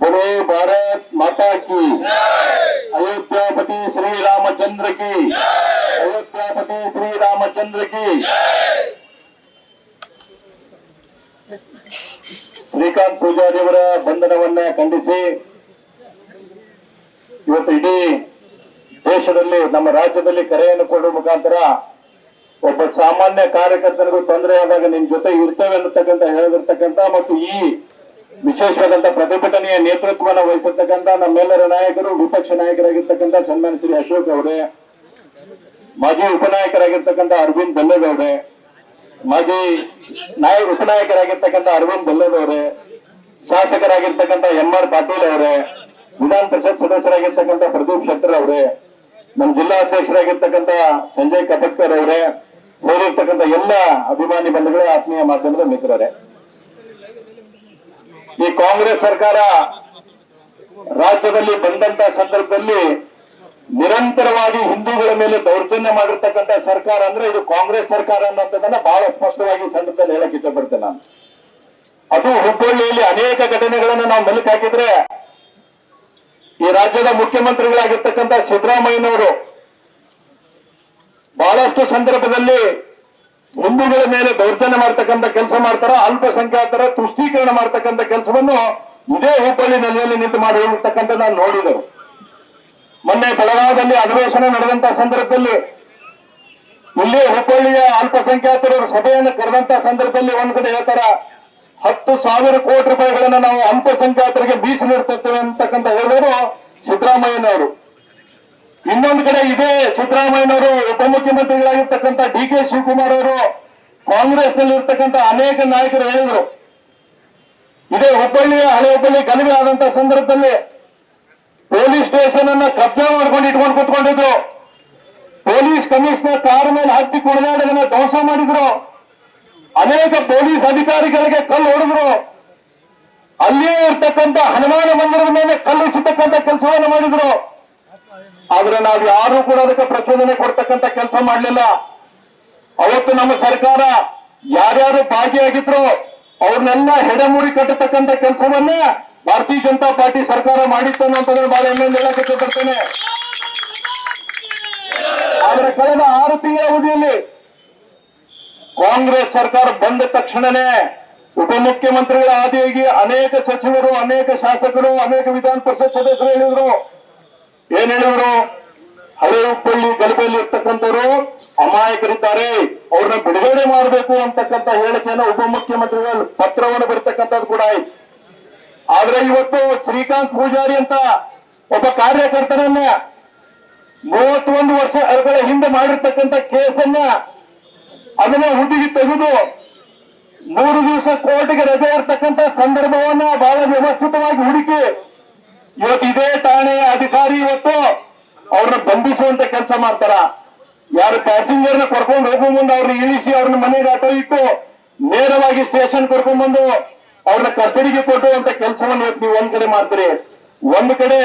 बोलो भारत माता की, अयोध्यापति श्री रामचंद्र की, अयोध्यापति श्री रामचंद्र की। ಶ್ರೀಕಾಂತ್ ಪೂಜಾರಿ ಅವರ ಬಂಧನವನ್ನ ಖಂಡಿಸಿ ಇವತ್ತು ಇಡೀ ದೇಶದಲ್ಲಿ ನಮ್ಮ ರಾಜ್ಯದಲ್ಲಿ ಕರೆಯನ್ನು ಕೊಡುವ ಮುಖಾಂತರ ಒಬ್ಬ ಸಾಮಾನ್ಯ ಕಾರ್ಯಕರ್ತನಿಗೂ ತೊಂದರೆ ಆದಾಗ ನಿಮ್ ಜೊತೆ ಇರ್ತೇವೆ ಅನ್ನತಕ್ಕಂಥ ಹೇಳಿರ್ತಕ್ಕಂಥ ಮತ್ತು ಈ ವಿಶೇಷವಾದಂತ ಪ್ರತಿಭಟನೆಯ ನೇತೃತ್ವವನ್ನು ವಹಿಸಿರ್ತಕ್ಕಂಥ ನಮ್ಮೆಲ್ಲರ ನಾಯಕರು, ವಿಪಕ್ಷ ನಾಯಕರಾಗಿರ್ತಕ್ಕಂಥ ಸನ್ಮಾನ್ಯ ಶ್ರೀ ಅಶೋಕ್ ಅವರೇ, ಮಾಜಿ ಉಪನಾಯಕರಾಗಿರ್ತಕ್ಕಂಥ ಅರವಿಂದ್ ಬೆಲ್ಲದವರೇ, ಮಾಜಿ ಉಪನಾಯಕರಾಗಿರ್ತಕ್ಕಂಥ ಅರವಿಂದ್ ಬೆಲ್ಲದವರೇ, ಶಾಸಕರಾಗಿರ್ತಕ್ಕಂಥ MR ಪಾಟೀಲ್ ಅವರೇ, ವಿಧಾನ ಪರಿಷತ್ ಸದಸ್ಯರಾಗಿರ್ತಕ್ಕಂಥ ಪ್ರದೀಪ್ ಶೆಟ್ಟರ್ ಅವರೇ, ನಮ್ಮ ಜಿಲ್ಲಾ ಅಧ್ಯಕ್ಷರಾಗಿರ್ತಕ್ಕಂಥ ಸಂಜಯ್ ಕಪಟ್ಕರ್ ಅವರೇ, ಸೇರಿರ್ತಕ್ಕಂಥ ಎಲ್ಲ ಅಭಿಮಾನಿ ಬಂಧುಗಳೇ, ಆತ್ಮೀಯ ಮಾಧ್ಯಮದ ಮಿತ್ರರೇ, ಈ ಕಾಂಗ್ರೆಸ್ ಸರ್ಕಾರ ರಾಜ್ಯದಲ್ಲಿ ಬಂದಂತ ಸಂದರ್ಭದಲ್ಲಿ ನಿರಂತರವಾಗಿ ಹಿಂದೂಗಳ ಮೇಲೆ ದೌರ್ಜನ್ಯ ಮಾಡಿರ್ತಕ್ಕಂಥ ಸರ್ಕಾರ ಅಂದ್ರೆ ಇದು ಕಾಂಗ್ರೆಸ್ ಸರ್ಕಾರ ಅನ್ನೋದನ್ನ ಬಹಳ ಸ್ಪಷ್ಟವಾಗಿ ಸಂದರ್ಭದಲ್ಲಿ ಹೇಳಕ್ ಇಷ್ಟಪಡ್ತೇನೆ ನಾನು. ಅದು ಹುಬ್ಬಳ್ಳಿಯಲ್ಲಿ ಅನೇಕ ಘಟನೆಗಳನ್ನು ನಾವು ಮೆಲುಕು ಹಾಕಿದ್ರೆ ಈ ರಾಜ್ಯದ ಮುಖ್ಯಮಂತ್ರಿಗಳಾಗಿರ್ತಕ್ಕಂಥ ಸಿದ್ದರಾಮಯ್ಯನವರು ಬಹಳಷ್ಟು ಸಂದರ್ಭದಲ್ಲಿ ಹಿಂದೂಗಳ ಮೇಲೆ ದೌರ್ಜನ್ಯ ಮಾಡ್ತಕ್ಕಂಥ ಕೆಲಸ ಮಾಡ್ತಾರ, ಅಲ್ಪಸಂಖ್ಯಾತರ ತುಷ್ಟೀಕರಣ ಮಾಡ್ತಕ್ಕಂಥ ಕೆಲಸವನ್ನು ಇದೇ ಹುಬ್ಬಳ್ಳಿ ನೆಲೆಯಲ್ಲಿ ನಿಂತು ಮಾಡಿರ್ತಕ್ಕಂಥ ನಾನು ನೋಡಿದರು. ಮೊನ್ನೆ ಬೆಳಗಾವಿಯಲ್ಲಿ ಅಧಿವೇಶನ ನಡೆದಂತ ಸಂದರ್ಭದಲ್ಲಿ ಇಲ್ಲಿ ಹುಬ್ಬಳ್ಳಿಯ ಅಲ್ಪಸಂಖ್ಯಾತರ ಸಭೆಯನ್ನು ಕರೆದಂತ ಸಂದರ್ಭದಲ್ಲಿ ಒಂದ್ ಕಡೆ ಹೇಳ್ತಾರ 10,000 ಕೋಟಿ ರೂಪಾಯಿಗಳನ್ನ ನಾವು ಅಲ್ಪಸಂಖ್ಯಾತರಿಗೆ ಮೀಸಲಿಡ್ತೇವೆ ಅಂತಕ್ಕಂಥ ಹೇಳಿದ್ರು ಸಿದ್ದರಾಮಯ್ಯನವರು. ಇನ್ನೊಂದು ಕಡೆ ಇದೇ ಸಿದ್ದರಾಮಯ್ಯನವರು ಉಪಮುಖ್ಯಮಂತ್ರಿಗಳಾಗಿರ್ತಕ್ಕಂಥ DK ಶಿವಕುಮಾರ್ ಅವರು ಕಾಂಗ್ರೆಸ್ ನಲ್ಲಿ ಇರ್ತಕ್ಕಂಥ ಅನೇಕ ನಾಯಕರು ಹೇಳಿದ್ರು. ಇದೇ ಹುಬ್ಬಳ್ಳಿಯ ಹಳೆ ಹುಬ್ಬಳ್ಳಿ ಗಲಭೆ ಆದಂತ ಸಂದರ್ಭದಲ್ಲಿ ಪೊಲೀಸ್ ಸ್ಟೇಷನ್ ಅನ್ನ ಕಬ್ಜಾ ಮಾಡ್ಕೊಂಡು ಇಟ್ಕೊಂಡು ಕೂತ್ಕೊಂಡಿದ್ರು. ಪೊಲೀಸ್ ಕಮಿಷನರ್ ಕಾರ್ ಮೇಲೆ ಹತ್ತಿ ಕುಣಿದಾಡೋದನ್ನ ಧ್ವಂಸ ಮಾಡಿದ್ರು. ಅನೇಕ ಪೊಲೀಸ್ ಅಧಿಕಾರಿಗಳಿಗೆ ಕಲ್ಲು ಹೊಡೆದ್ರು. ಅಲ್ಲಿಯೇ ಇರ್ತಕ್ಕಂಥ ಹನುಮಾನ ಮಂದಿರದ ಮೇಲೆ ಕಲ್ಲಿಸತಕ್ಕಂಥ ಕೆಲಸವನ್ನು ಮಾಡಿದ್ರು. ಆದ್ರೆ ನಾವು ಯಾರು ಕೂಡ ಅದಕ್ಕೆ ಪ್ರಚೋದನೆ ಕೊಡ್ತಕ್ಕಂಥ ಕೆಲಸ ಮಾಡಲಿಲ್ಲ. ಅವತ್ತು ನಮ್ಮ ಸರ್ಕಾರ ಯಾರ್ಯಾರು ಭಾಗಿಯಾಗಿದ್ರು ಅವ್ರನ್ನೆಲ್ಲ ಹೆಡೆಮುರಿ ಕಟ್ಟತಕ್ಕಂಥ ಕೆಲಸವನ್ನ ಭಾರತೀಯ ಜನತಾ ಪಾರ್ಟಿ ಸರ್ಕಾರ ಮಾಡಿತ್ತು ಅನ್ನೋಂಥದ್ದು ಬಹಳ ಹೆಮ್ಮೆಯಿಂದ ಹೇಳಕ್ಕೆ ಬರ್ತೇನೆ. ಆದ್ರೆ ಕಳೆದ 6 ತಿಂಗಳ ಅವಧಿಯಲ್ಲಿ ಕಾಂಗ್ರೆಸ್ ಸರ್ಕಾರ ಬಂದ ತಕ್ಷಣನೇ ಉಪಮುಖ್ಯಮಂತ್ರಿಗಳ ಆದಿಯಾಗಿ ಅನೇಕ ಸಚಿವರು, ಅನೇಕ ಶಾಸಕರು, ಅನೇಕ ವಿಧಾನ ಪರಿಷತ್ ಸದಸ್ಯರು ಹೇಳಿದ್ರು. ಏನ್ ಹೇಳಿದ್ರು? ಹಳೆ ಹುಬ್ಬಳ್ಳಿ ಗಲಭೆಯಲ್ಲಿ ಇರ್ತಕ್ಕಂಥವ್ರು ಅಮಾಯಕರಿದ್ದಾರೆ, ಅವ್ರನ್ನ ಬಿಡುಗಡೆ ಮಾಡಬೇಕು ಅಂತಕ್ಕಂಥ ಹೇಳಿಕೆಯನ್ನು ಉಪಮುಖ್ಯಮಂತ್ರಿಗಳ ಪತ್ರವನ್ನು ಬರ್ತಕ್ಕಂಥದ್ದು ಕೂಡ ಆಯ್ತು. ಆದ್ರೆ ಇವತ್ತು ಶ್ರೀಕಾಂತ್ ಪೂಜಾರಿ ಅಂತ ಒಬ್ಬ ಕಾರ್ಯಕರ್ತನನ್ನ 31 ವರ್ಷಗಳ ಹಿಂದೆ ಮಾಡಿರ್ತಕ್ಕಂಥ ಕೇಸನ್ನ ಅದನ್ನ ಹುಡುಗಿ ತೆಗೆದು 3 ದಿವಸ ಕೋರ್ಟ್ಗೆ ರಜೆ ಇರ್ತಕ್ಕಂಥ ಸಂದರ್ಭವನ್ನ ಬಹಳ ವ್ಯವಸ್ಥಿತವಾಗಿ ಹುಡುಕಿ ಇವತ್ತು ಇದೇ ಠಾಣೆಯ ಅಧಿಕಾರಿ ಇವತ್ತು ಅವ್ರನ್ನ ಬಂಧಿಸುವಂತ ಕೆಲಸ ಮಾಡ್ತಾರ. ಯಾರು ಪ್ಯಾಸೆಂಜರ್ನ ಕರ್ಕೊಂಡು ಹೋಗುವ ಮುಂದೆ ಅವ್ರನ್ನ ಇಳಿಸಿ ಅವ್ರನ್ನ ಮನೆಗೆ ಆಟೋ ಇಟ್ಟು ನೇರವಾಗಿ ಸ್ಟೇಷನ್ ಕರ್ಕೊಂಡ್ ಬಂದು ಅವ್ರನ್ನ ಕಸ್ಟಡಿಗೆ ಕೊಟ್ಟುವಂತ ಕೆಲಸವನ್ನು ಇವತ್ತು ನೀವು ಒಂದ್ ಕಡೆ ಮಾಡ್ತೀರಿ. ಒಂದು ಕಡೆ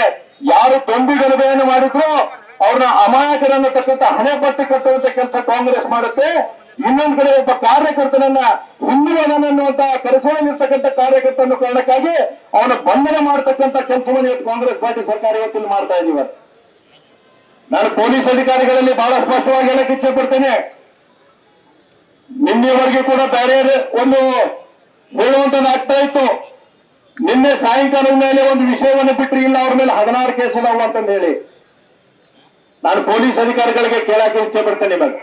ಯಾರು ದೊಂಬಿ ಗಲಭೆಯನ್ನು ಮಾಡಿದ್ರು ಅವ್ರನ್ನ ಅಮಾಯಕರನ್ನತಕ್ಕಂಥ ಹಣೆ ಪಟ್ಟಿ ಕಟ್ಟುವಂತ ಕೆಲಸ ಕಾಂಗ್ರೆಸ್ ಮಾಡುತ್ತೆ. ಇನ್ನೊಂದು ಕಡೆ ಒಬ್ಬ ಕಾರ್ಯಕರ್ತನನ್ನ ಹಿಂದುಳಿದನ್ನುವಂತ ಕರೆಸೋಳಿರ್ತಕ್ಕಂಥ ಕಾರ್ಯಕರ್ತನ ಕಾರಣಕ್ಕಾಗಿ ಅವನ ಬಂಧನ ಮಾಡತಕ್ಕಂಥ ಕೆಲಸವನ್ನು ಇವತ್ತು ಕಾಂಗ್ರೆಸ್ ಪಾರ್ಟಿ ಸರ್ಕಾರ ಇವತ್ತು ಮಾಡ್ತಾ ಇದೀವಿ. ನಾನು ಪೊಲೀಸ್ ಅಧಿಕಾರಿಗಳಲ್ಲಿ ಬಹಳ ಸ್ಪಷ್ಟವಾಗಿ ಹೇಳಕ್ಕೆ ಇಚ್ಛೆ ಪಡ್ತೇನೆ. ನಿನ್ನೆವರೆಗೆ ಕೂಡ ಬೇರೆ ಒಂದು ಹೇಳುವಂತದ್ದು ಆಗ್ತಾ ಇತ್ತು. ನಿನ್ನೆ ಸಾಯಂಕಾಲದ ಮೇಲೆ ಒಂದು ವಿಷಯವನ್ನು ಬಿಟ್ಟರೆ ಇಲ್ಲ ಅವ್ರ ಮೇಲೆ 16 ಕೇಸ್ ಅದಾವ ಅಂತಂದು ಹೇಳಿ ನಾನು ಪೊಲೀಸ್ ಅಧಿಕಾರಿಗಳಿಗೆ ಕೇಳಕ್ಕೆ ಇಚ್ಛೆ ಪಡ್ತೇನೆ. ನಿಮಗೆ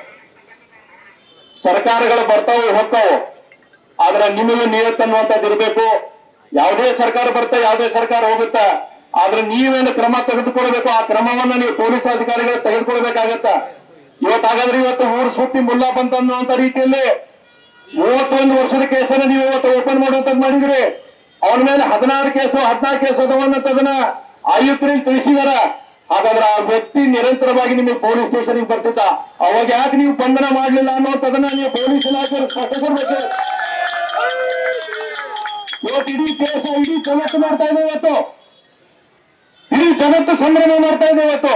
ಸರ್ಕಾರಗಳು ಬರ್ತಾವು ಹೋಗ್ತಾವು, ಆದ್ರೆ ನಿಮಗೆ ನಿಯತ್ತನ್ನುವಂಥದ್ದು ಇರಬೇಕು. ಯಾವುದೇ ಸರ್ಕಾರ ಬರ್ತಾ ಯಾವುದೇ ಸರ್ಕಾರ ಹೋಗುತ್ತಾ, ಆದ್ರೆ ನೀವೇನು ಕ್ರಮ ತೆಗೆದುಕೊಳ್ಬೇಕು ಆ ಕ್ರಮವನ್ನ ನೀವು ಪೊಲೀಸ್ ಅಧಿಕಾರಿಗಳು ತೆಗೆದುಕೊಳ್ಬೇಕಾಗತ್ತ. ಇವತ್ತಾಗಾದ್ರೆ ಇವತ್ತು ಊರು ಸುತ್ತಿ ಮುಲ್ಲಾ ಬಂತ ಅನ್ನುವಂತ ರೀತಿಯಲ್ಲಿ 31 ವರ್ಷದ ಕೇಸನ್ನ ನೀವು ಇವತ್ತು ಓಪನ್ ಮಾಡುವಂತದ್ದು ಮಾಡಿದ್ರಿ. ಅವನ ಮೇಲೆ 16 ಕೇಸು 14 ಕೇಸು ಅದಾವನ್ನೋದನ್ನ ಆಯುಕ್ತರಿಗೆ ತಿಳಿಸಿದಾರ. ಹಾಗಾದ್ರೆ ಆ ವ್ಯಕ್ತಿ ನಿರಂತರವಾಗಿ ನಿಮಗೆ ಪೊಲೀಸ್ ಸ್ಟೇಷನ್ಗೆ ಬರ್ತಿದ್ದ, ಅವಾಗ ಯಾಕೆ ನೀವು ಬಂಧನ ಮಾಡಲಿಲ್ಲ ಅನ್ನೋದನ್ನ ನೀವು ಪೊಲೀಸ್ ಇಲಾಖೆ ಸ್ಪಷ್ಟಪಡಿಸಬೇಕು. ಇವತ್ತು ಇಡೀ ಕೇಸ ಇಡೀ ಜಗತ್ತು ಮಾಡ್ತಾ ಇದೆ. ಇವತ್ತು ಇಡೀ ಜಗತ್ತು ಸಂಭ್ರಮ ಮಾಡ್ತಾ ಇದೆ. ಇವತ್ತು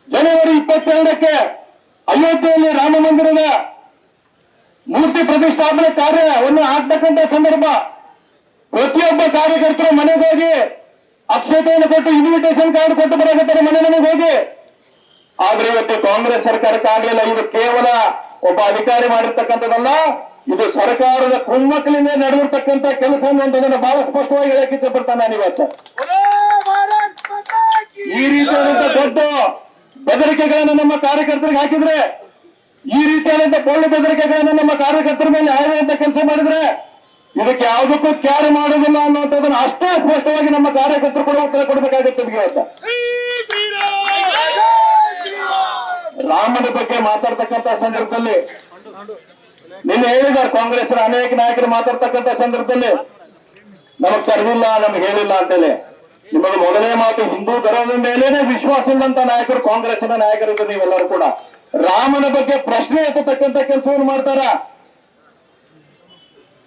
ಜನವರಿ 22ಕ್ಕೆ ಅಯೋಧ್ಯೆಯಲ್ಲಿ ರಾಮ ಮಂದಿರದ ಮೂರ್ತಿ ಪ್ರತಿಷ್ಠಾಪನೆ ಕಾರ್ಯವನ್ನು ಆಗ್ತಕ್ಕಂಥ ಸಂದರ್ಭ ಪ್ರತಿಯೊಬ್ಬ ಕಾರ್ಯಕರ್ತರು ಮನೆಗೆ ಹೋಗಿ ಅಕ್ಷತೆಯನ್ನು ಕೊಟ್ಟು ಇನ್ವಿಟೇಷನ್ ಕಾರ್ಡ್ ಕೊಟ್ಟು ಬರಕತ್ತಾರೆ ಮನೆ ಮನೆಗೆ ಹೋಗಿ. ಆದ್ರೆ ಇವತ್ತು ಕಾಂಗ್ರೆಸ್ ಸರ್ಕಾರಕ್ಕೆ ಆಗ್ಲಿಲ್ಲ. ಇದು ಕೇವಲ ಒಬ್ಬ ಅಧಿಕಾರಿ ಮಾಡಿರ್ತಕ್ಕಂಥದ್ದಲ್ಲ, ಇದು ಸರ್ಕಾರದ ಕುಮ್ಮಕ್ಕಲಿಂದ ನಡೆದಿರ್ತಕ್ಕಂಥ ಕೆಲಸ ಅನ್ನುವಂಥದ್ದನ್ನು ಬಹಳ ಸ್ಪಷ್ಟವಾಗಿ ಹೇಳಕ್ಕೆ ಇಷ್ಟಪಡ್ತಾನೆ ನಾನು ಇವತ್ತು. ಈ ರೀತಿಯಾದಂತ ದೊಡ್ಡ ಬೆದರಿಕೆಗಳನ್ನು ನಮ್ಮ ಕಾರ್ಯಕರ್ತರಿಗೆ ಹಾಕಿದ್ರೆ, ಈ ರೀತಿಯಾದಂತ ಪೊಳ್ಳು ಬೆದರಿಕೆಗಳನ್ನು ನಮ್ಮ ಕಾರ್ಯಕರ್ತರ ಮೇಲೆ ಹಾಯುವಂತ ಕೆಲಸ ಮಾಡಿದ್ರೆ ಇದಕ್ಕೆ ಯಾವುದಕ್ಕೂ ಕ್ಯಾರಿ ಮಾಡುವುದಿಲ್ಲ ಅನ್ನುವಂಥದ್ದನ್ನು ಅಷ್ಟೇ ಸ್ಪಷ್ಟವಾಗಿ ನಮ್ಮ ಕಾರ್ಯಕರ್ತರು ಕೂಡ ಉತ್ತರ ಕೊಡಬೇಕಾಗುತ್ತೆ ಇವತ್ತು. ರಾಮನ ಬಗ್ಗೆ ಮಾತಾಡ್ತಕ್ಕಂಥ ಸಂದರ್ಭದಲ್ಲಿ ನಿನ್ನೆ ಹೇಳಿದ್ದಾರೆ ಕಾಂಗ್ರೆಸ್ನ ಅನೇಕ ನಾಯಕರು ಮಾತಾಡ್ತಕ್ಕಂಥ ಸಂದರ್ಭದಲ್ಲಿ ನಮಗ್ ಕರೆದಿಲ್ಲ, ನಮ್ಗೆ ಹೇಳಿಲ್ಲ ಅಂತೇಳಿ. ನಿಮಗೆ ಮೊದಲನೇ ಮಾತು, ಹಿಂದೂ ಧರ್ಮದ ಮೇಲೇನೆ ವಿಶ್ವಾಸ ಇಲ್ಲಂತ ನಾಯಕರು ಕಾಂಗ್ರೆಸ್ನ ನಾಯಕರಿದ್ದು ನೀವೆಲ್ಲರೂ ಕೂಡ ರಾಮನ ಬಗ್ಗೆ ಪ್ರಶ್ನೆ ಎತ್ತತಕ್ಕಂಥ ಕೆಲಸವನ್ನು ಮಾಡ್ತಾರ.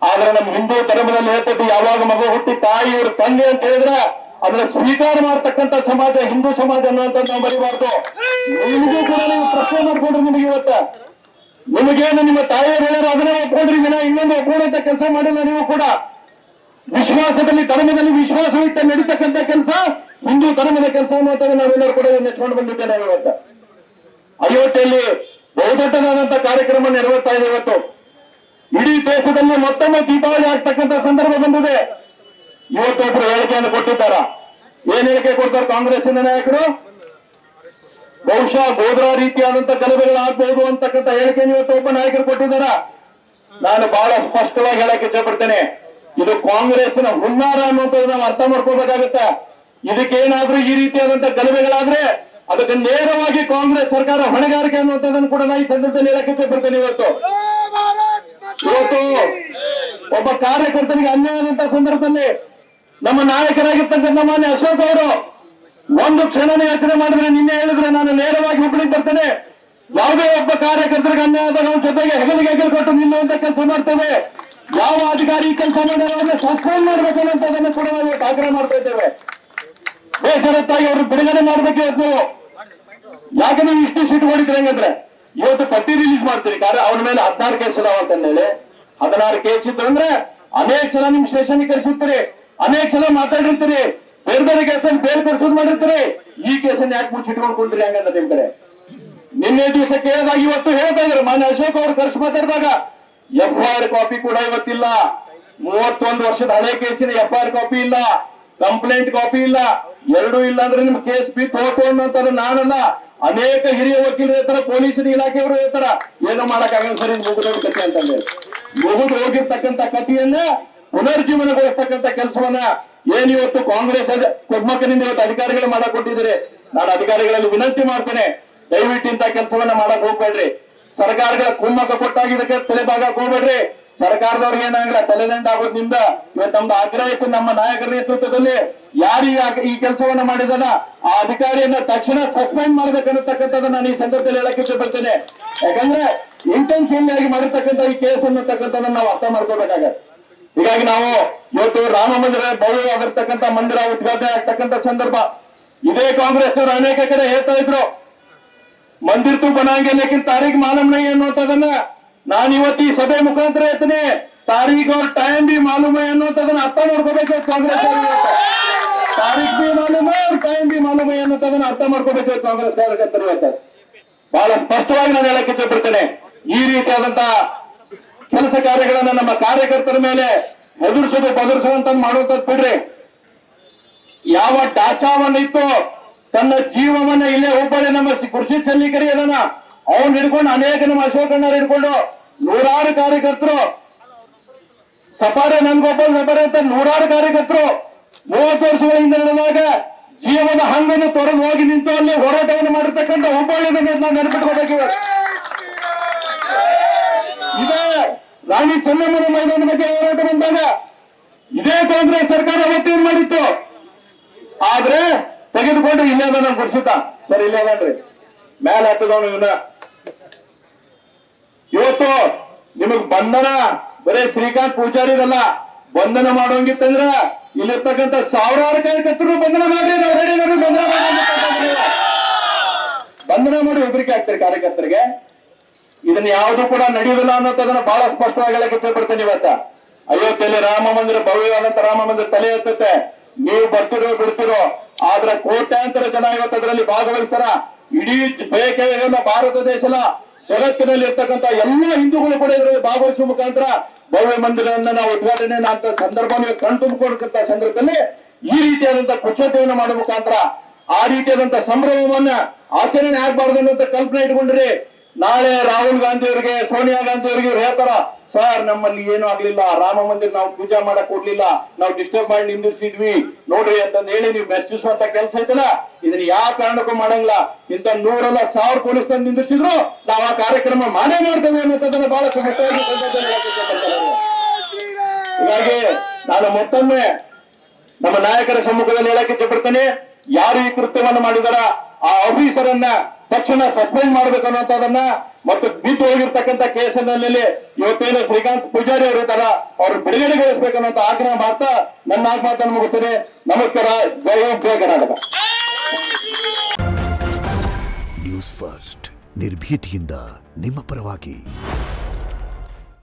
ಆದ್ರೆ ನಮ್ಮ ಹಿಂದೂ ಧರ್ಮದಲ್ಲಿ ಹೇಳ್ತದ್ದು, ಯಾವಾಗ ಮಗು ಹುಟ್ಟಿ ತಾಯಿ ಇವ್ರ ತಂದೆ ಅಂತ ಹೇಳಿದ್ರೆ ಅದನ್ನ ಸ್ವೀಕಾರ ಮಾಡತಕ್ಕಂಥ ಸಮಾಜ ಹಿಂದೂ ಸಮಾಜ ಅನ್ನುವಂಥದ್ದು ನಾವು ಬರೀಬಾರ್ದು. ನಿಮಗೂ ಕೂಡ ನೀವು ಪ್ರಶ್ನೆ ಮಾಡ್ಕೊಂಡ್ರಿ. ನಿಮಗೆ ಇವತ್ತ ನಿಮಗೇನು ನಿಮ್ಮ ತಾಯಿಯವರು ಹೇಳ್ಯಾರ ಅದನ್ನೇ ಒಪ್ಕೊಂಡ್ರಿ ವಿನ ಇನ್ನೊಂದು ಒಪ್ಕೊಂಡಂತ ಕೆಲಸ ಮಾಡಿಲ್ಲ. ನೀವು ಕೂಡ ವಿಶ್ವಾಸದಲ್ಲಿ ಧರ್ಮದಲ್ಲಿ ವಿಶ್ವಾಸ ಇಟ್ಟು ನಡೀತಕ್ಕಂಥ ಕೆಲಸ ಹಿಂದೂ ಧರ್ಮದ ಕೆಲಸ ಅನ್ನುವಂಥದ್ದು ನಾವೆಲ್ಲರೂ ಕೂಡ ನೆಚ್ಕೊಂಡು ಬಂದಿದ್ದೇನೆ. ಇವತ್ತು ಅಯೋಧ್ಯೆಯಲ್ಲಿ ಬಹುದೊಡ್ಡದಾದಂತಹ ಕಾರ್ಯಕ್ರಮ ನೆರವೇರ್ತಾ ಇದೆ. ಇವತ್ತು ಇಡೀ ದೇಶದಲ್ಲಿ ಮತ್ತೊಮ್ಮೆ ದೀಪಾವಳಿ ಆಗ್ತಕ್ಕಂಥ ಸಂದರ್ಭ ಬಂದಿದೆ. ಇವತ್ತೊಬ್ರು ಹೇಳಿಕೆಯನ್ನು ಕೊಟ್ಟಿದ್ದಾರ. ಏನ್ ಹೇಳಿಕೆ ಕೊಡ್ತಾರೆ ಕಾಂಗ್ರೆಸ್ಸಿನ ನಾಯಕರು? ಬಹುಶಃ ಗೋಧ್ರಾ ರೀತಿಯಾದಂತಹ ಗಲಭೆಗಳಾಗಬಹುದು ಅಂತಕ್ಕಂಥ ಹೇಳಿಕೆಯನ್ನು ಇವತ್ತು ಒಬ್ಬ ನಾಯಕರು ಕೊಟ್ಟಿದ್ದಾರ. ನಾನು ಬಹಳ ಸ್ಪಷ್ಟವಾಗಿ ಹೇಳಕ್ಕೆ ಇಷ್ಟಪಡ್ತೇನೆ, ಇದು ಕಾಂಗ್ರೆಸ್ಸಿನ ಹುನ್ನಾರ ಅನ್ನುವಂಥದ್ದು ನಾವು ಅರ್ಥ ಮಾಡ್ಕೋಬೇಕಾಗತ್ತೆ. ಇದಕ್ಕೇನಾದ್ರೂ ಈ ರೀತಿಯಾದಂತಹ ಗಲಭೆಗಳಾದ್ರೆ ಅದಕ್ಕೆ ನೇರವಾಗಿ ಕಾಂಗ್ರೆಸ್ ಸರ್ಕಾರ ಹೊಣೆಗಾರಿಕೆ ಅನ್ನುವಂಥದ್ದನ್ನು ಕೂಡ ನಾನು ಈ ಸಂದರ್ಭದಲ್ಲಿ ಹೇಳಕ್ಕೆ ಇಷ್ಟಪಡ್ತೇನೆ. ಇವತ್ತು ಒಬ್ಬ ಕಾರ್ಯಕರ್ತನಿಗೆ ಅನ್ಯಾಯದಂತ ಸಂದರ್ಭದಲ್ಲಿ ನಮ್ಮ ನಾಯಕರಾಗಿರ್ತಕ್ಕಂಥ ಮಾನ್ಯ ಅಶೋಕ್ ಅವರು ಒಂದು ಕ್ಷಣನೇ ಯೋಚನೆ ಮಾಡಿದ್ರೆ, ನಿನ್ನೆ ಹೇಳಿದ್ರೆ ನಾನು ನೇರವಾಗಿ ಹುಬ್ಬಳ್ಳಿಗೆ ಬರ್ತೇನೆ, ಯಾವುದೇ ಒಬ್ಬ ಕಾರ್ಯಕರ್ತರಿಗೆ ಅನ್ಯಾಯದ ನಾವು ಜೊತೆಗೆ ಹೆಗಲಿಗೆ ಕೊಟ್ಟು ನಿಲ್ಲುವಂತ ಕೆಲಸ ಮಾಡ್ತೇವೆ. ಯಾವ ಅಧಿಕಾರಿ ಕೆಲಸ ಮಾಡಿದ್ರೆ ಸಸ್ಪೆಂಡ್ ಮಾಡಬೇಕು ಅನ್ನೋದನ್ನು ಕೂಡ ನಾವು ಆಗ್ರಹ ಮಾಡ್ತಾ ಇದ್ದೇವೆ. ಬೇಸರತ್ತಾಗಿ ಅವರು ಬಿಡುಗಡೆ ಮಾಡ್ಬೇಕು. ಇವತ್ತು ನೀವು ಯಾಕೆ ನೀವು ಇಷ್ಟು ಸೀಟ್ ಹೊಡಿತೀರಿ ಹಂಗಂದ್ರೆ, ಇವತ್ತು ಪಟ್ಟಿ ರಿಲೀಸ್ ಮಾಡ್ತೀರಿ. ಕಾರಣ ಅವನ ಮೇಲೆ 16 ಕೇಸ್ ಇದಾವ ಅಂತ ಹೇಳಿ 16 ಕೇಸ್ ಇತ್ತು ಅಂದ್ರೆ ಅನೇಕ ಸಲ ನಿಮ್ ಸ್ಟೇಷನ್ಗೆ ಕರೆಸಿರ್ತೀರಿ, ಅನೇಕ ಸಲ ಮಾತಾಡಿರ್ತೀರಿ, ಬೇರೆ ಬೇರೆ ಕೇಸಲ್ಲಿ ಬೇರೆ ಕರ್ಸೋದು ಮಾಡಿರ್ತೀರಿ. ಈ ಕೇಸನ್ನು ಯಾಕೆ ಮುಚ್ಚಿಟ್ಕೊಂಡ್ಕೊಂಡ್ರಿ ಹಂಗಂದ್ರೆ ನಿಮ್ ಕಡೆ ನಿನ್ನೆ ದಿವಸ ಕೇಳಿದಾಗ ಇವತ್ತು ಹೇಳ್ತಾ ಇದ್ರು ಮಾನ್ಯ ಅಶೋಕ್ ಅವರು ಕರ್ಸಿ ಮಾತಾಡಿದಾಗ FIR ಕಾಪಿ ಕೂಡ ಇವತ್ತಿಲ್ಲ. 31 ವರ್ಷದ ಹಳೆ ಕೇಸಿನ FIR ಕಾಪಿ ಇಲ್ಲ, ಕಂಪ್ಲೇಂಟ್ ಕಾಪಿ ಇಲ್ಲ, ಎರಡೂ ಇಲ್ಲ ಅಂದ್ರೆ ನಿಮ್ ಕೇಸ್ ಬಿತ್ತು ಹೋತು ಅನ್ನೋಂಥದ್ದು ನಾನಲ್ಲ, ಅನೇಕ ಹಿರಿಯ ವಕೀಲರು ಇರ್ತಾರ, ಪೊಲೀಸ್ ಇಲಾಖೆಯವರು ಇರ್ತಾರ. ಏನೋ ಮಾಡಕ್ಕಾಗಲ್ಲ ಸರಿ, ಮುಗಿದೋಗ ಕಥೆ ಅಂತಂದ್ರೆ ಮುಗಿದು ಹೋಗಿರ್ತಕ್ಕಂಥ ಕಥೆಯನ್ನ ಪುನರ್ಜೀವನಗೊಳಿಸ್ತಕ್ಕಂಥ ಕೆಲಸವನ್ನ ಏನಿವತ್ತು ಕಾಂಗ್ರೆಸ್ ಕುಮ್ಮಕ್ಕನಿಂದ ಇವತ್ತು ಅಧಿಕಾರಿಗಳು ಮಾಡಕ್ ಕೊಟ್ಟಿದ್ದಾರೆ. ನಾನು ಅಧಿಕಾರಿಗಳಲ್ಲಿ ವಿನಂತಿ ಮಾಡ್ತೇನೆ, ದಯವಿಟ್ಟು ಇಂಥ ಕೆಲಸವನ್ನ ಮಾಡಕ್ ಹೋಗ್ಬೇಡ್ರಿ. ಸರ್ಕಾರಗಳ ಕುಮ್ಮಕ್ಕ ಕೊಟ್ಟಾಗ ಇದಕ್ಕೆ ತಲೆಬಾಗಕ್ ಹೋಗ್ಬೇಡ್ರಿ. ಸರ್ಕಾರದವ್ರಿಗೆ ಏನಾಗಲ್ಲ, ತಲೆದಂಡ ಆಗೋದು ನಿಮ್ದ. ಇವತ್ತು ನಮ್ದು ಆಗ್ರಹ ಇತ್ತು, ನಮ್ಮ ನಾಯಕರ ನೇತೃತ್ವದಲ್ಲಿ ಯಾರೀಗ ಈ ಕೆಲಸವನ್ನ ಮಾಡಿದಲ್ಲ ಆ ಅಧಿಕಾರಿಯನ್ನ ತಕ್ಷಣ ಸಸ್ಪೆಂಡ್ ಮಾಡ್ಬೇಕನ್ನತಕ್ಕಂಥದ್ದು ನಾನು ಈ ಸಂದರ್ಭದಲ್ಲಿ ಹೇಳಕ್ಕೆ ಇಷ್ಟಪಡ್ತೇನೆ. ಯಾಕಂದ್ರೆ ಇಂಟೆನ್ಷನ್ ಆಗಿ ಮಾಡಿರ್ತಕ್ಕಂಥ ಈ ಕೇಸ್ ಅನ್ನತಕ್ಕಂಥದ್ದನ್ನ ನಾವು ಅರ್ಥ ಮಾಡ್ಕೋಬೇಕಾಗತ್ತೆ. ಹೀಗಾಗಿ ನಾವು ಇವತ್ತು ರಾಮ ಮಂದಿರ ಭವ್ಯವಾಗಿರ್ತಕ್ಕಂಥ ಮಂದಿರ ಉದ್ಘಾಟನೆ ಆಗ್ತಕ್ಕಂಥ ಸಂದರ್ಭ ಇದೇ ಕಾಂಗ್ರೆಸ್ ಅವರು ಅನೇಕ ಕಡೆ ಹೇಳ್ತಾ ಇದ್ರು, ಮಂದಿರ್ ತು ಬನಾಂಗೆ ಲೇಕಿನ್ ತಾರೀಖ್ ಮಾಲೂಮ್ ನಹೀ ಅನ್ನುವಂಥದ್ದನ್ನ ನಾನು ಇವತ್ತು ಈ ಸಭೆ ಮುಖಾಂತರ ಹೇಳ್ತೀನಿ. ತಾರೀಖ್ ಅವ್ರ ಟೈಮ್ ಬಿ ಮಾಲೂಮ್ ಅನ್ನುವಂಥದ್ದನ್ನ ಅರ್ಥ ಮಾಡ್ಕೋಬೇಕು ಕಾಂಗ್ರೆಸ್ ಅವರು. ತಾರೀಖ್ ಬಿ ಮಾಲೂಮ್ ಅವ್ರ ಟೈಮ್ ಬಿ ಮಾಲೂಮ್ ಅನ್ನುವಂಥದ್ದನ್ನ ಅರ್ಥ ಮಾಡ್ಕೋಬೇಕು ಕಾಂಗ್ರೆಸ್ ಕಾರ್ಯಕರ್ತರು. ಇವತ್ತು ಬಹಳ ಸ್ಪಷ್ಟವಾಗಿ ನಾನು ಹೇಳಕ್ಕೆ ಇಷ್ಟಪಡ್ತೇನೆ, ಈ ರೀತಿಯಾದಂತಹ ಕೆಲಸ ಕಾರ್ಯಗಳನ್ನ ನಮ್ಮ ಕಾರ್ಯಕರ್ತರ ಮೇಲೆ ಹೆದರ್ಸೋದು ಬದರ್ಸುವಂತ ಮಾಡುವಂತದ್ದು ಬಿಡ್ರಿ. ಯಾವ ಡಾಚಾವನ್ನಿತ್ತು ತನ್ನ ಜೀವವನ್ನ ಇಲ್ಲೇ ಹುಬ್ಬಳ್ಳಿ ನಮ್ಮ ಕೃಷಿ ಸಲ್ಲಿಕರಿ ಅದನ್ನ ಅವನ್ ಹಿಡ್ಕೊಂಡು ಅನೇಕ ನಮ್ಮ ಅಶೋಕಣ್ಣರು ಹಿಡ್ಕೊಂಡು ನೂರಾರು ಕಾರ್ಯಕರ್ತರು, ಸಫಾರಿ ನನ್ಗೊಬ್ಬರು ಸಫಾರಿ ಅಂತ ನೂರಾರು ಕಾರ್ಯಕರ್ತರು 30 ವರ್ಷಗಳ ಹಿಂದೆ ನಡೆದಾಗ ಜೀವದ ಹಂಗನ್ನು ತೊರೆದು ಹೋಗಿ ನಿಂತು ಅಲ್ಲಿ ಹೋರಾಟವನ್ನು ಮಾಡಿರ್ತಕ್ಕಂಥ ಹುಬ್ಬಳ್ಳಿ ನಾವು ನೆನಪಿಟ್ಕೋಬೇಕು. ಇದೇ ರಾಣಿ ಚೆನ್ನಮ್ಮನ ಮೈದಾನ ಬಗ್ಗೆ ಹೋರಾಟ ಬಂದಾಗ ಇದೇ ಕಾಂಗ್ರೆಸ್ ಸರ್ಕಾರ ಅವತ್ತೇನ್ ಮಾಡಿತ್ತು. ಆದ್ರೆ ತೆಗೆದುಕೊಂಡು ಇಲ್ಲದ ನಮ್ ಗುರ್ಸಿತ ಸರ್ ಇಲ್ಲದನ್ರಿ ಮೇಲೆ ಹತ್ತದವನು ಇವನ. ಇವತ್ತು ನಿಮಗ್ ಬಂಧನ ಬರೇ ಶ್ರೀಕಾಂತ್ ಪೂಜಾರಿದಲ್ಲ, ಬಂಧನ ಮಾಡೋಂಗಿತ್ತಂದ್ರ ಇಲ್ಲಿರ್ತಕ್ಕಂಥ ಸಾವಿರಾರು ಕಾರ್ಯಕರ್ತರು ಬಂಧನ ಮಾಡ್ರಿ, ನಾವು ರೆಡಿ ಬಂಧನ ಮಾಡಿ ಹೆದರಿಕೆ ಆಗ್ತಾರೆ ಕಾರ್ಯಕರ್ತರಿಗೆ. ಇದನ್ನ ಯಾವುದು ಕೂಡ ನಡೆಯುವುದಿಲ್ಲ ಅನ್ನೋದನ್ನ ಬಹಳ ಸ್ಪಷ್ಟವಾಗಿ ಹೇಳಕ್ಕೆ ಇಷ್ಟಪಡ್ತೇನೆ ಇವತ್ತ. ಅಯೋಧ್ಯೆಯಲ್ಲಿ ರಾಮ ಮಂದಿರ, ಭವ್ಯವಾದಂತ ರಾಮ ಮಂದಿರ ತಲೆ ಎತ್ತುತ್ತೆ. ನೀವು ಬರ್ತಿರೋ ಬಿಡ್ತಿರೋ, ಆದ್ರೆ ಕೋಟ್ಯಾಂತರ ಜನ ಇವತ್ತು ಅದರಲ್ಲಿ ಭಾಗವಹಿಸ್ತಾರ. ಇಡೀ ಬೇಕೆಲ್ಲ ಭಾರತ ದೇಶದ ಜಗತ್ತಿನಲ್ಲಿ ಇರ್ತಕ್ಕಂಥ ಎಲ್ಲ ಹಿಂದೂಗಳು ಕೂಡ ಇದರಲ್ಲಿ ಭಾಗವಹಿಸುವ ಮುಖಾಂತರ ಭವ್ಯ ಮಂದಿರವನ್ನ ನಾವು ಉದ್ಘಾಟನೆ ಅಂತ ಸಂದರ್ಭವನ್ನು ಕಣ್ತುಂಬಿಕೊಡ್ತಕ್ಕಂಥ ಸಂದರ್ಭದಲ್ಲಿ ಈ ರೀತಿಯಾದಂತಹ ಕುಶಲತೆಯನ್ನು ಮಾಡುವ ಮುಖಾಂತರ ಆ ರೀತಿಯಾದಂತ ಸಂಭ್ರಮವನ್ನ ಆಚರಣೆ ಆಗ್ಬಾರ್ದು ಅನ್ನೋಂಥ ಕಲ್ಪನೆ ಇಟ್ಕೊಂಡ್ರಿ. ನಾಳೆ ರಾಹುಲ್ ಗಾಂಧಿ ಅವರಿಗೆ, ಸೋನಿಯಾ ಗಾಂಧಿ ಅವರಿಗೆ ಹೇಳ್ತಾರ, ಸರ್ ನಮ್ಮಲ್ಲಿ ಏನು ಆಗ್ಲಿಲ್ಲ, ರಾಮ ಮಂದಿರ ನಾವು ಪೂಜಾ ಮಾಡಕ್ ಕೊಡ್ಲಿಲ್ಲ, ನಾವು ಡಿಸ್ಟರ್ಬ್ ಮಾಡಿ ನಿಂದಿರ್ಸಿದ್ವಿ ನೋಡ್ರಿ ಅಂತಂದು ಹೇಳಿ ನೀವು ಮೆಚ್ಚಿಸುವಂತ ಕೆಲಸ ಐತಲ್ಲ, ಇದನ್ನ ಯಾವ ಕಾರಣಕ್ಕೂ ಮಾಡಂಗಿಲ್ಲ. ಇಂತ 100 ಅಲ್ಲ 1000 ಪೊಲೀಸ್ ತಂದು ನಿಂದಿರ್ಸಿದ್ರು ನಾವು ಆ ಕಾರ್ಯಕ್ರಮ ಮಾಡೇ ಮಾಡ್ತೇವೆ ಅನ್ನೋದನ್ನ ಬಹಳ ಸ್ಪಷ್ಟವಾಗಿ ಹೀಗಾಗಿ ನಾನು ಮತ್ತೊಮ್ಮೆ ನಮ್ಮ ನಾಯಕರ ಸಮ್ಮುಖದಲ್ಲಿ ಹೇಳಕ್ಕೆ ಇಷ್ಟಪಡ್ತೇನೆ, ಯಾರು ಈ ಕೃತ್ಯವನ್ನು ಮಾಡಿದಾರ ಆ ಆಫೀಸರ್ ಅನ್ನ ತಕ್ಷಣ ಸಸ್ಪೆಂಡ್ ಮಾಡ್ಬೇಕು ಅನ್ನೋದನ್ನ ಮತ್ತು ಬಿದ್ದು ಹೋಗಿರ್ತಕ್ಕಂಥ ಕೇಸಿನಲ್ಲಿ ಇವತ್ತೇನು ಶ್ರೀಕಾಂತ್ ಪೂಜಾರಿ ಅವರು ಇದ್ದಾರ ಅವ್ರ ಬಿಡುಗಡೆಗೊಳಿಸಬೇಕನ್ನೋ ಆಗ್ರಹ ಮಾಡ್ತಾ ನನ್ನ ಮಾತನ್ನು ಮುಗಿಸ್ತೇನೆ. ನಮಸ್ಕಾರ. ಜೈ ಹಿಂದ್, ಜೈ ಕರ್ನಾಟಕ. ನ್ಯೂಸ್ ಫಸ್ಟ್ ನಿರ್ಭೀತಿಯಿಂದ ನಿಮ್ಮ ಪರವಾಗಿ.